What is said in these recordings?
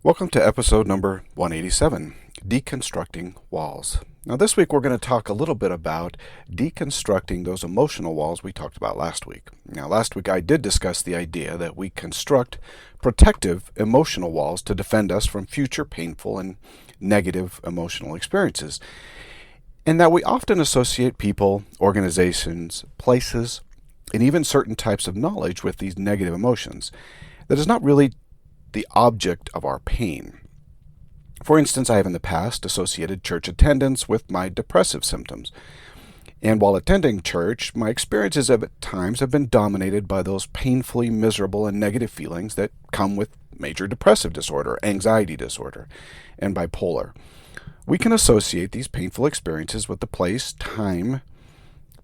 Welcome to episode number 187, Deconstructing Walls. Now this week we're going to talk a little bit about deconstructing those emotional walls we talked about last week. Now last week I did discuss the idea that we construct protective emotional walls to defend us from future painful and negative emotional experiences, and that we often associate people, organizations, places, and even certain types of knowledge with these negative emotions. That is not really the object of our pain. For instance, I have in the past associated church attendance with my depressive symptoms. And while attending church, my experiences at times have been dominated by those painfully miserable and negative feelings that come with major depressive disorder, anxiety disorder, and bipolar. We can associate these painful experiences with the place, time,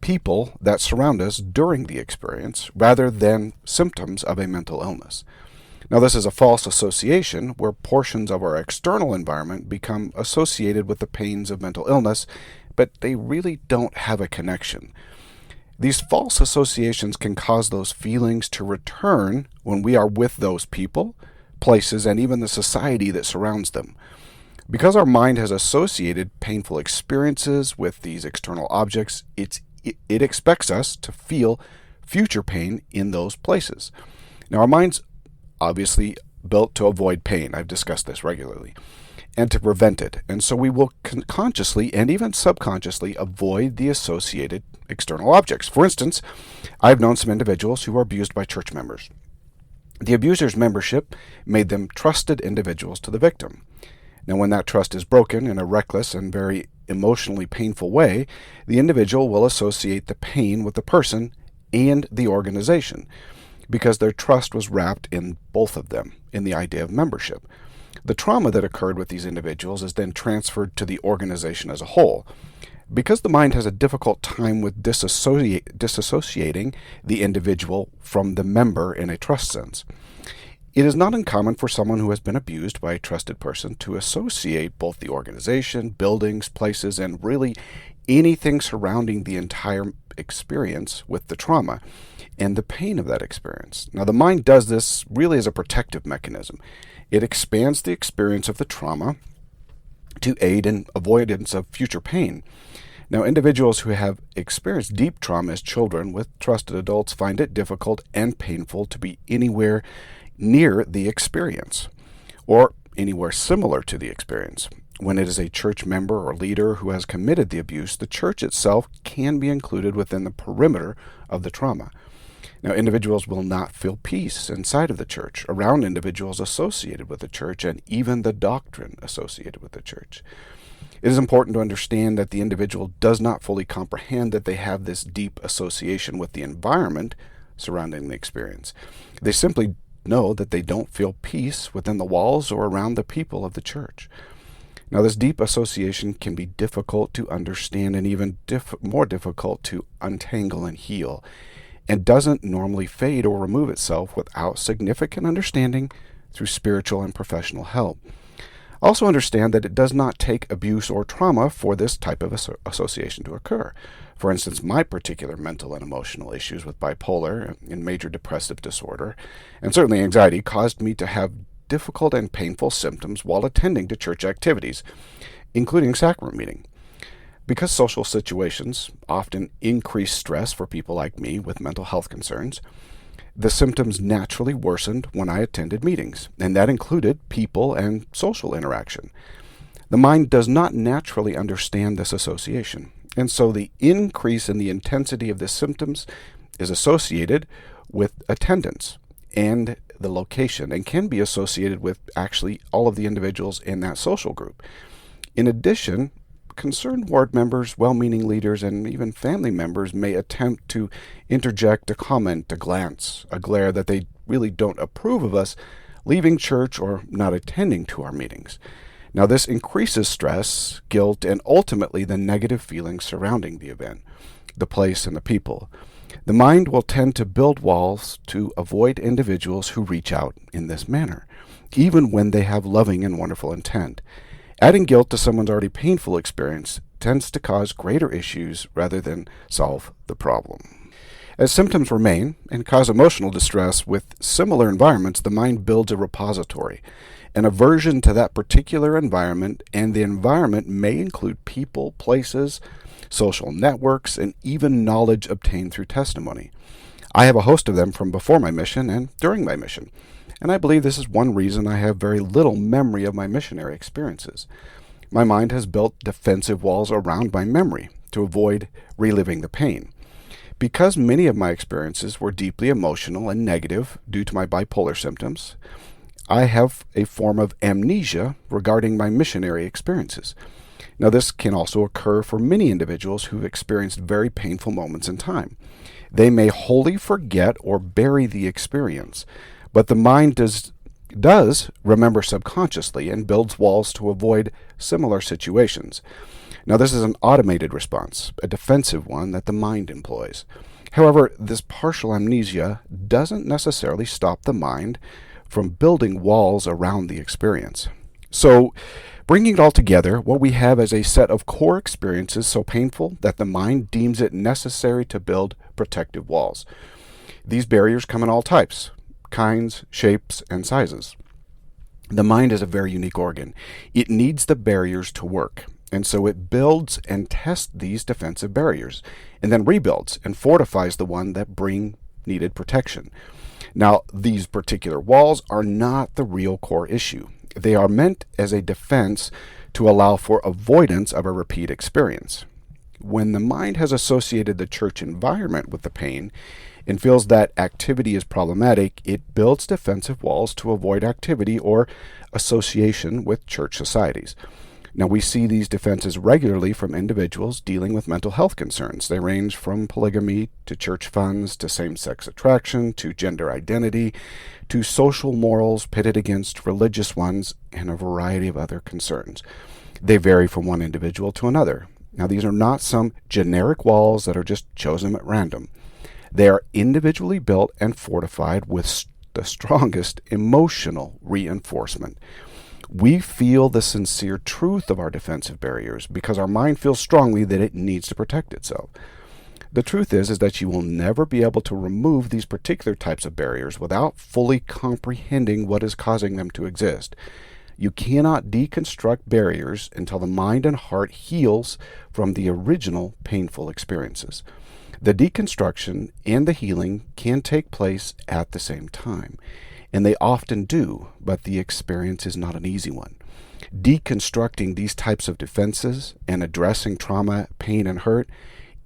people that surround us during the experience, rather than symptoms of a mental illness. Now, this is a false association where portions of our external environment become associated with the pains of mental illness, but they really don't have a connection. These false associations can cause those feelings to return when we are with those people, places, and even the society that surrounds them. Because our mind has associated painful experiences with these external objects, it expects us to feel future pain in those places. Now, our mind's obviously built to avoid pain. I've discussed this regularly, and to prevent it. And so we will consciously and even subconsciously avoid the associated external objects. For instance, I've known some individuals who were abused by church members. The abuser's membership made them trusted individuals to the victim. Now, when that trust is broken in a reckless and very emotionally painful way, the individual will associate the pain with the person and the organization, because their trust was wrapped in both of them, in the idea of membership. The trauma that occurred with these individuals is then transferred to the organization as a whole. Because the mind has a difficult time with disassociating the individual from the member in a trust sense, it is not uncommon for someone who has been abused by a trusted person to associate both the organization, buildings, places, and really anything surrounding the entire experience with the trauma and the pain of that experience. Now, the mind does this really as a protective mechanism. It expands the experience of the trauma to aid in avoidance of future pain. Now, individuals who have experienced deep trauma as children with trusted adults find it difficult and painful to be anywhere near the experience or anywhere similar to the experience. When it is a church member or leader who has committed the abuse, the church itself can be included within the perimeter of the trauma. Now, individuals will not feel peace inside of the church, around individuals associated with the church, and even the doctrine associated with the church. It is important to understand that the individual does not fully comprehend that they have this deep association with the environment surrounding the experience. They simply know that they don't feel peace within the walls or around the people of the church. Now, this deep association can be difficult to understand and even more difficult to untangle and heal, and doesn't normally fade or remove itself without significant understanding through spiritual and professional help. Also understand that it does not take abuse or trauma for this type of association to occur. For instance, my particular mental and emotional issues with bipolar and major depressive disorder, and certainly anxiety, caused me to have difficult and painful symptoms while attending to church activities, including sacrament meeting. Because social situations often increase stress for people like me with mental health concerns, the symptoms naturally worsened when I attended meetings, and that included people and social interaction. The mind does not naturally understand this association, and so the increase in the intensity of the symptoms is associated with attendance and the location, and can be associated with actually all of the individuals in that social group. In addition, concerned ward members, well-meaning leaders, and even family members may attempt to interject a comment, a glance, a glare that they really don't approve of us leaving church or not attending to our meetings. Now, this increases stress, guilt, and ultimately the negative feelings surrounding the event, the place, and the people. The mind will tend to build walls to avoid individuals who reach out in this manner, even when they have loving and wonderful intent. Adding guilt to someone's already painful experience tends to cause greater issues rather than solve the problem. As symptoms remain and cause emotional distress with similar environments, the mind builds a repository, an aversion to that particular environment, and the environment may include people, places, social networks, and even knowledge obtained through testimony. I have a host of them from before my mission and during my mission, and I believe this is one reason I have very little memory of my missionary experiences. My mind has built defensive walls around my memory to avoid reliving the pain. Because many of my experiences were deeply emotional and negative due to my bipolar symptoms, I have a form of amnesia regarding my missionary experiences. Now, this can also occur for many individuals who've experienced very painful moments in time. They may wholly forget or bury the experience, but the mind does remember subconsciously and builds walls to avoid similar situations. Now, this is an automated response, a defensive one that the mind employs. However, this partial amnesia doesn't necessarily stop the mind from building walls around the experience. So, bringing it all together, what we have is a set of core experiences so painful that the mind deems it necessary to build protective walls. These barriers come in all types, kinds, shapes, and sizes. The mind is a very unique organ. It needs the barriers to work, and so it builds and tests these defensive barriers, and then rebuilds and fortifies the one that bring needed protection. Now, these particular walls are not the real core issue. They are meant as a defense to allow for avoidance of a repeat experience. When the mind has associated the church environment with the pain and feels that activity is problematic, it builds defensive walls to avoid activity or association with church societies. Now, we see these defenses regularly from individuals dealing with mental health concerns. They range from polygamy to church funds to same-sex attraction to gender identity to social morals pitted against religious ones and a variety of other concerns. They vary from one individual to another. Now, these are not some generic walls that are just chosen at random. They are individually built and fortified with the strongest emotional reinforcement. We feel the sincere truth of our defensive barriers because our mind feels strongly that it needs to protect itself. The truth is that you will never be able to remove these particular types of barriers without fully comprehending what is causing them to exist. You cannot deconstruct barriers until the mind and heart heals from the original painful experiences. The deconstruction and the healing can take place at the same time. And they often do, but the experience is not an easy one. Deconstructing these types of defenses and addressing trauma, pain, and hurt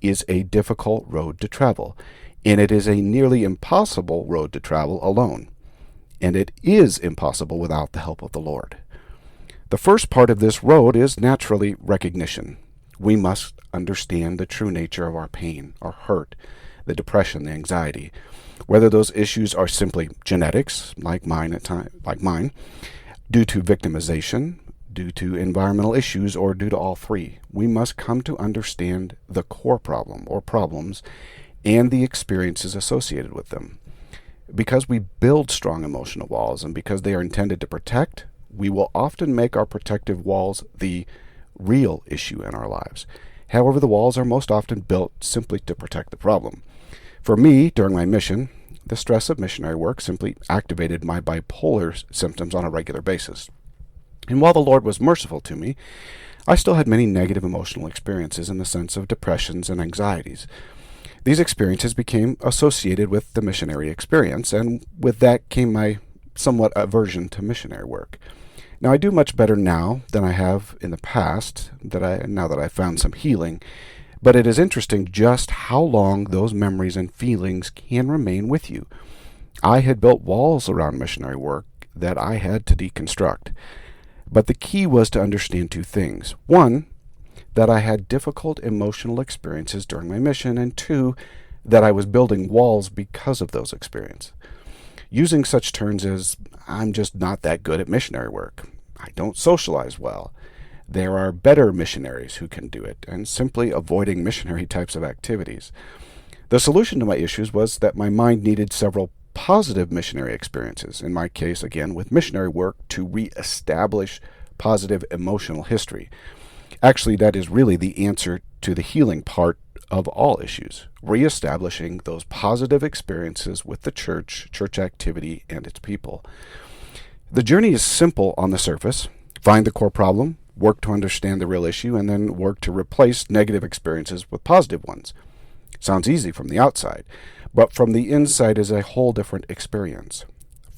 is a difficult road to travel, and it is a nearly impossible road to travel alone. And it is impossible without the help of the Lord. The first part of this road is naturally recognition. We must understand the true nature of our pain, our hurt, the depression, the anxiety. Whether those issues are simply genetics, like mine, due to victimization, due to environmental issues, or due to all three, we must come to understand the core problem or problems and the experiences associated with them. Because we build strong emotional walls and because they are intended to protect, we will often make our protective walls the real issue in our lives. However, the walls are most often built simply to protect the problem. For me, during my mission, the stress of missionary work simply activated my bipolar symptoms on a regular basis. And while the Lord was merciful to me, I still had many negative emotional experiences in the sense of depressions and anxieties. These experiences became associated with the missionary experience, and with that came my somewhat aversion to missionary work. Now, I do much better now than I have in the past, now that I've found some healing, but it is interesting just how long those memories and feelings can remain with you. I had built walls around missionary work that I had to deconstruct. But the key was to understand two things. One, that I had difficult emotional experiences during my mission, and two, that I was building walls because of those experiences. Using such terms as, I'm just not that good at missionary work. I don't socialize well. There are better missionaries who can do it, and simply avoiding missionary types of activities. The solution to my issues was that my mind needed several positive missionary experiences, in my case, again, with missionary work, to reestablish positive emotional history. Actually, that is really the answer to the healing part of all issues, reestablishing those positive experiences with the church activity, and its people. The journey is simple on the surface. Find the core problem, work to understand the real issue, and then work to replace negative experiences with positive ones. Sounds easy from the outside, but from the inside is a whole different experience.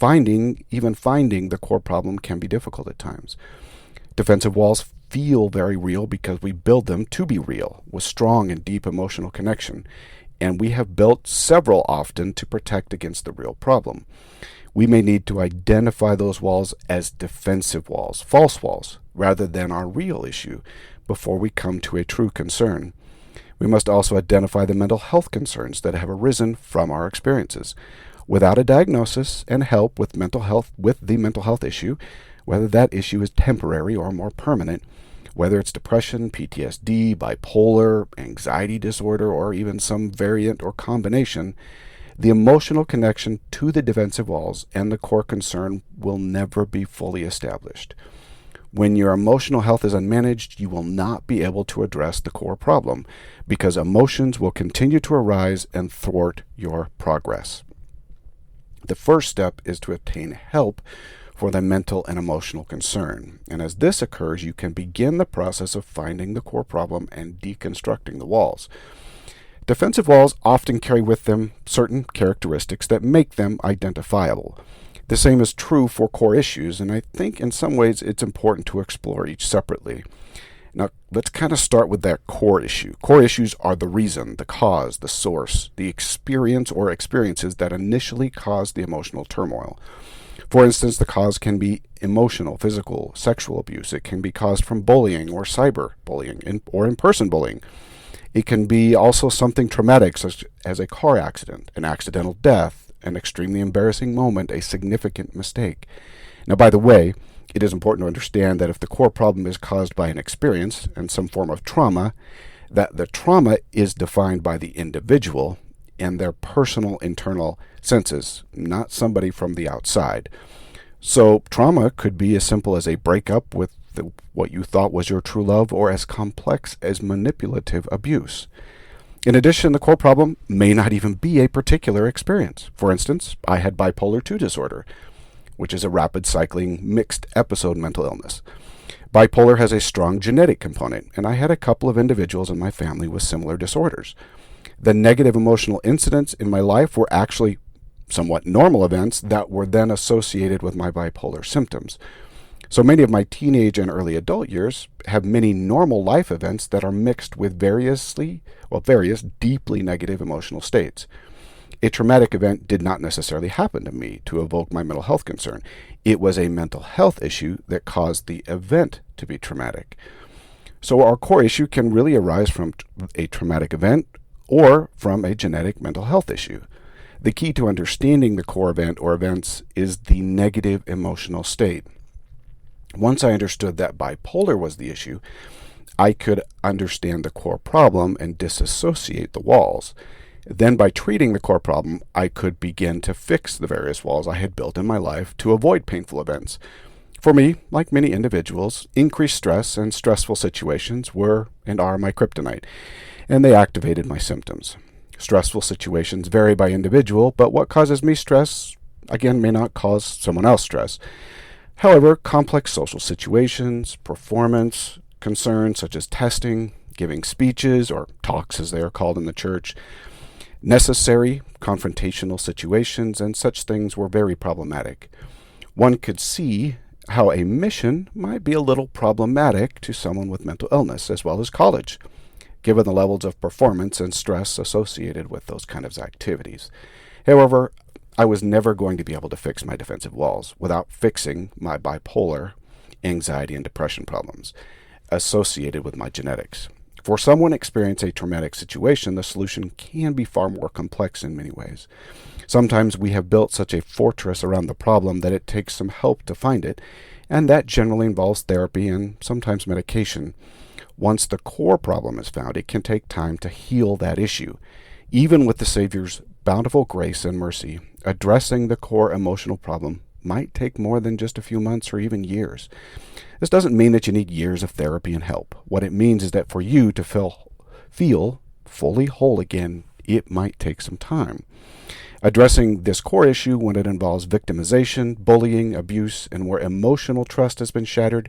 Even finding the core problem can be difficult at times. Defensive walls feel very real because we build them to be real, with strong and deep emotional connection, and we have built several often to protect against the real problem. We may need to identify those walls as defensive walls, false walls, rather than our real issue, before we come to a true concern. We must also identify the mental health concerns that have arisen from our experiences. Without a diagnosis and help with the mental health issue, whether that issue is temporary or more permanent, whether it's depression, PTSD, bipolar, anxiety disorder, or even some variant or combination, the emotional connection to the defensive walls and the core concern will never be fully established. When your emotional health is unmanaged, you will not be able to address the core problem because emotions will continue to arise and thwart your progress. The first step is to obtain help for the mental and emotional concern. And as this occurs, you can begin the process of finding the core problem and deconstructing the walls. Defensive walls often carry with them certain characteristics that make them identifiable. The same is true for core issues, and I think in some ways it's important to explore each separately. Now, let's kind of start with that core issue. Core issues are the reason, the cause, the source, the experience or experiences that initially cause the emotional turmoil. For instance, the cause can be emotional, physical, sexual abuse. It can be caused from bullying or cyberbullying or in-person bullying. It can be also something traumatic, such as a car accident, an accidental death, an extremely embarrassing moment, a significant mistake. Now, by the way, it is important to understand that if the core problem is caused by an experience and some form of trauma, that the trauma is defined by the individual and their personal internal senses, not somebody from the outside. So trauma could be as simple as a breakup with what you thought was your true love, or as complex as manipulative abuse. In addition, the core problem may not even be a particular experience. For instance, I had bipolar II disorder, which is a rapid cycling mixed episode mental illness. Bipolar has a strong genetic component, and I had a couple of individuals in my family with similar disorders. The negative emotional incidents in my life were actually somewhat normal events that were then associated with my bipolar symptoms. So many of my teenage and early adult years have many normal life events that are mixed with various deeply negative emotional states. A traumatic event did not necessarily happen to me to evoke my mental health concern. It was a mental health issue that caused the event to be traumatic. So our core issue can really arise from a traumatic event or from a genetic mental health issue. The key to understanding the core event or events is the negative emotional state. Once I understood that bipolar was the issue, I could understand the core problem and disassociate the walls. Then by treating the core problem, I could begin to fix the various walls I had built in my life to avoid painful events. For me, like many individuals, increased stress and stressful situations were and are my kryptonite, and they activated my symptoms. Stressful situations vary by individual, but what causes me stress, again, may not cause someone else stress. However, complex social situations, performance concerns such as testing, giving speeches, or talks as they are called in the church, necessary confrontational situations, and such things were very problematic. One could see how a mission might be a little problematic to someone with mental illness as well as college, given the levels of performance and stress associated with those kinds of activities. However, I was never going to be able to fix my defensive walls without fixing my bipolar, anxiety, and depression problems associated with my genetics. For someone experiencing a traumatic situation, the solution can be far more complex in many ways. Sometimes we have built such a fortress around the problem that it takes some help to find it, and that generally involves therapy and sometimes medication. Once the core problem is found, it can take time to heal that issue. Even with the Savior's bountiful grace and mercy, addressing the core emotional problem might take more than just a few months or even years. This doesn't mean that you need years of therapy and help. What it means is that for you to feel fully whole again, it might take some time. Addressing this core issue when it involves victimization, bullying, abuse, and where emotional trust has been shattered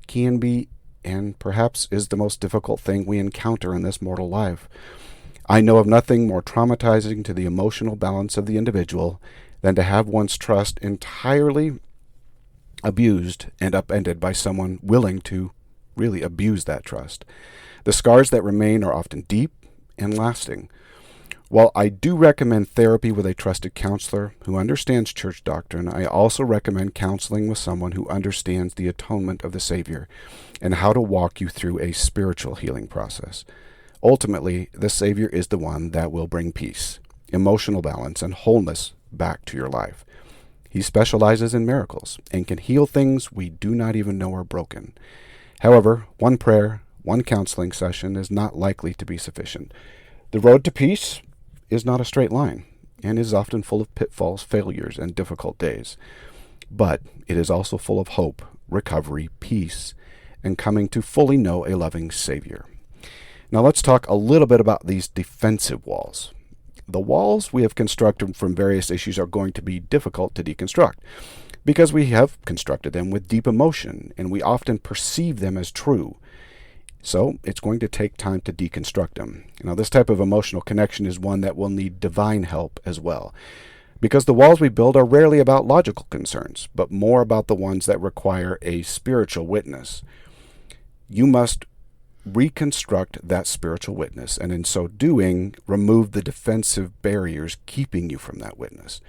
can be and perhaps is the most difficult thing we encounter in this mortal life. I know of nothing more traumatizing to the emotional balance of the individual than to have one's trust entirely abused and upended by someone willing to really abuse that trust. The scars that remain are often deep and lasting. While I do recommend therapy with a trusted counselor who understands church doctrine, I also recommend counseling with someone who understands the atonement of the Savior and how to walk you through a spiritual healing process. Ultimately, the Savior is the one that will bring peace, emotional balance, and wholeness back to your life. He specializes in miracles and can heal things we do not even know are broken. However, one prayer, one counseling session is not likely to be sufficient. The road to peace is not a straight line and is often full of pitfalls, failures, and difficult days. But it is also full of hope, recovery, peace, and coming to fully know a loving Savior. Now let's talk a little bit about these defensive walls. The walls we have constructed from various issues are going to be difficult to deconstruct because we have constructed them with deep emotion and we often perceive them as true. So it's going to take time to deconstruct them. Now this type of emotional connection is one that will need divine help as well, because the walls we build are rarely about logical concerns, but more about the ones that require a spiritual witness. You must reconstruct that spiritual witness, and in so doing, remove the defensive barriers keeping you from that witness.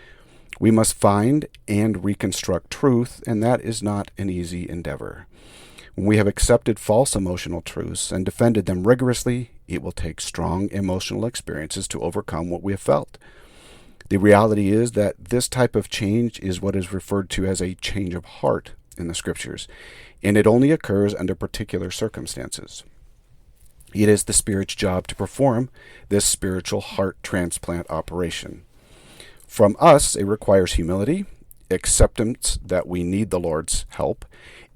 We must find and reconstruct truth, and that is not an easy endeavor. When we have accepted false emotional truths and defended them rigorously, it will take strong emotional experiences to overcome what we have felt. The reality is that this type of change is what is referred to as a change of heart in the Scriptures, and it only occurs under particular circumstances. It is the Spirit's job to perform this spiritual heart transplant operation. From us, it requires humility, acceptance that we need the Lord's help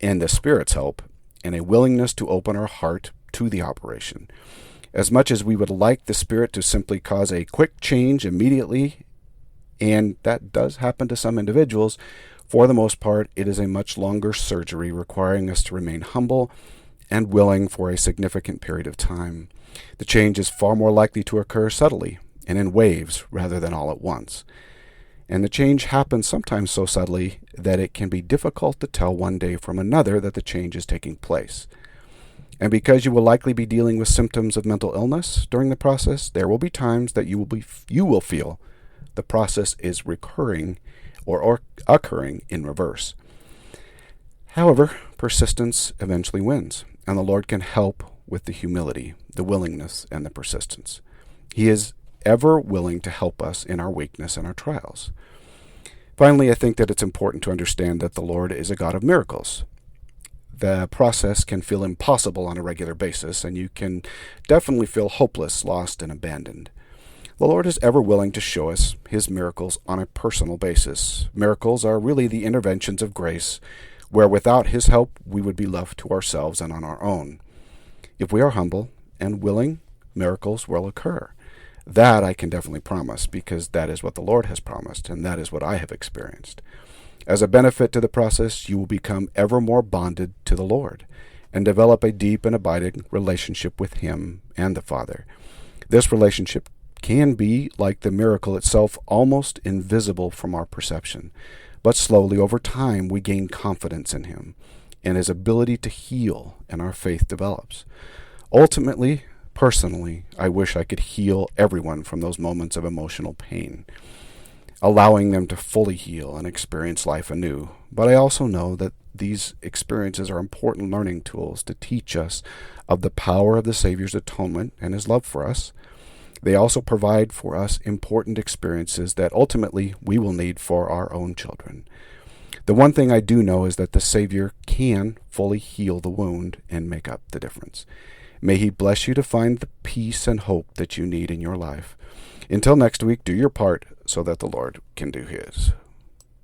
and the Spirit's help, and a willingness to open our heart to the operation. As much as we would like the Spirit to simply cause a quick change immediately, and that does happen to some individuals, for the most part, it is a much longer surgery requiring us to remain humble and willing for a significant period of time. The change is far more likely to occur subtly and in waves rather than all at once. And the change happens sometimes so subtly that it can be difficult to tell one day from another that the change is taking place. And because you will likely be dealing with symptoms of mental illness during the process, there will be times that you will feel the process is recurring or occurring in reverse. However, persistence eventually wins, and the Lord can help with the humility, the willingness, and the persistence. He is ever willing to help us in our weakness and our trials. Finally, I think that it's important to understand that the Lord is a God of miracles. The process can feel impossible on a regular basis, and you can definitely feel hopeless, lost, and abandoned. The Lord is ever willing to show us His miracles on a personal basis. Miracles are really the interventions of grace, where without His help we would be left to ourselves and on our own. If we are humble and willing, miracles will occur. That I can definitely promise, because that is what the Lord has promised, and that is what I have experienced. As a benefit to the process, you will become ever more bonded to the Lord and develop a deep and abiding relationship with Him and the Father. This relationship can be, like the miracle itself, almost invisible from our perception, but slowly over time we gain confidence in Him and His ability to heal, and our faith develops. Ultimately, personally, I wish I could heal everyone from those moments of emotional pain, allowing them to fully heal and experience life anew. But I also know that these experiences are important learning tools to teach us of the power of the Savior's atonement and His love for us. They also provide for us important experiences that ultimately we will need for our own children. The one thing I do know is that the Savior can fully heal the wound and make up the difference. May He bless you to find the peace and hope that you need in your life. Until next week, do your part so that the Lord can do His.